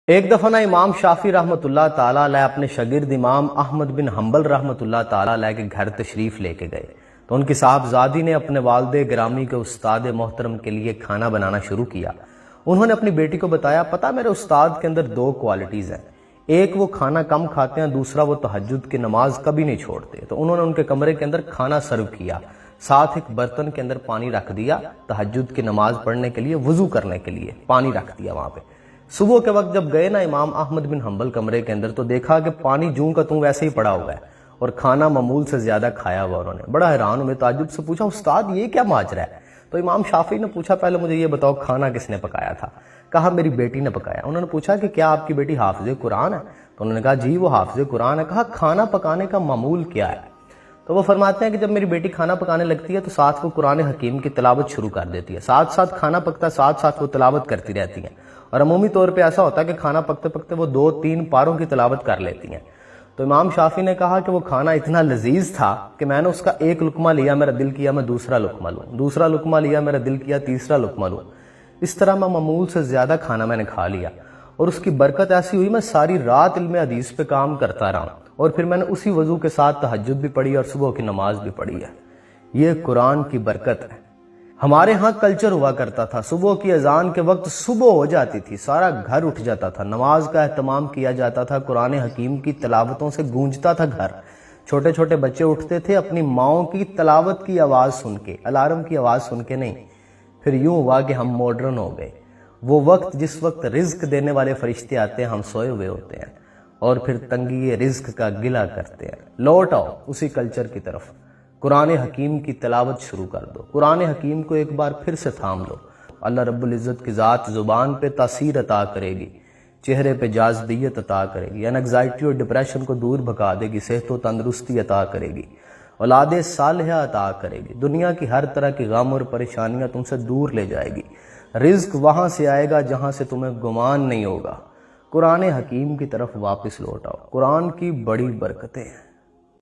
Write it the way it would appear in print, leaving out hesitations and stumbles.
ایک دفعہ نا امام شافعی رحمۃ اللہ تعالیٰ علیہ اپنے شاگرد امام احمد بن حنبل رحمۃ اللہ تعالیٰ علیہ کے گھر تشریف لے کے گئے تو ان کی صاحبزادی نے اپنے والد گرامی کے استاد محترم کے لیے کھانا بنانا شروع کیا۔ انہوں نے اپنی بیٹی کو بتایا، پتہ میرے استاد کے اندر دو کوالٹیز ہیں، ایک وہ کھانا کم کھاتے ہیں، دوسرا وہ تہجد کی نماز کبھی نہیں چھوڑتے۔ تو انہوں نے ان کے کمرے کے اندر کھانا سرو کیا، ساتھ ایک برتن کے اندر پانی رکھ دیا، تہجد کی نماز پڑھنے کے لیے، وضو کرنے کے لیے پانی رکھ دیا وہاں پہ۔ صبح کے وقت جب گئے نا امام احمد بن حنبل کمرے کے اندر تو دیکھا کہ پانی جوں کا توں ویسے ہی پڑا ہوا ہے اور کھانا معمول سے زیادہ کھایا ہوا۔ انہوں نے بڑا حیران ہوئے، تعجب سے پوچھا، استاد یہ کیا ماجرا ہے؟ تو امام شافعی نے پوچھا، پہلے مجھے یہ بتاؤ کھانا کس نے پکایا تھا؟ کہا میری بیٹی نے پکایا۔ انہوں نے پوچھا کہ کیا آپ کی بیٹی حافظ قرآن ہے؟ تو انہوں نے کہا جی وہ حافظ قرآن ہے۔ کہا کھانا پکانے کا معمول کیا ہے؟ تو وہ فرماتے ہیں کہ جب میری بیٹی کھانا پکانے لگتی ہے تو ساتھ وہ قرآن حکیم کی تلاوت شروع کر دیتی ہے، ساتھ ساتھ کھانا پکتا ہے، ساتھ ساتھ وہ تلاوت کرتی رہتی ہیں، اور عمومی طور پہ ایسا ہوتا ہے کہ کھانا پکتے پکتے وہ 2-3 پاروں کی تلاوت کر لیتی ہیں۔ تو امام شافعی نے کہا کہ وہ کھانا اتنا لذیذ تھا کہ میں نے اس کا ایک لقمہ لیا، میرا دل کیا میں دوسرا لقمہ لوں، دوسرا لقمہ لیا، میرا دل کیا تیسرا لقمہ لوں، اس طرح میں معمول سے زیادہ کھانا میں نے کھا لیا، اور اس کی برکت ایسی ہوئی میں ساری رات علم حدیث پہ کام کرتا رہا، اور پھر میں نے اسی وضو کے ساتھ تہجد بھی پڑھی اور صبح کی نماز بھی پڑھی ہے۔ یہ قرآن کی برکت ہے۔ ہمارے ہاں کلچر ہوا کرتا تھا، صبح کی اذان کے وقت صبح ہو جاتی تھی، سارا گھر اٹھ جاتا تھا، نماز کا اہتمام کیا جاتا تھا، قرآن حکیم کی تلاوتوں سے گونجتا تھا گھر، چھوٹے چھوٹے بچے اٹھتے تھے اپنی ماؤں کی تلاوت کی آواز سن کے، الارم کی آواز سن کے نہیں۔ پھر یوں ہوا کہ ہم ماڈرن ہو گئے، وہ وقت جس وقت رزق دینے والے فرشتے آتے ہیں ہم سوئے ہوئے ہوتے ہیں، اور پھر تنگی رزق کا گلہ کرتے ہیں۔ لوٹ آؤ اسی کلچر کی طرف، قرآن حکیم کی تلاوت شروع کر دو، قرآن حکیم کو ایک بار پھر سے تھام دو۔ اللہ رب العزت کی ذات زبان پہ تاثیر عطا کرے گی، چہرے پہ جاذبیت عطا کرے گی، انگزائٹی اور ڈپریشن کو دور بھگا دے گی، صحت و تندرستی عطا کرے گی، اولاد صالحہ عطا کرے گی، دنیا کی ہر طرح کی غم اور پریشانیاں تم سے دور لے جائے گی، رزق وہاں سے آئے گا جہاں سے تمہیں گمان نہیں ہوگا۔ قرآن حکیم کی طرف واپس لوٹ آؤ، قرآن کی بڑی برکتیں ہیں۔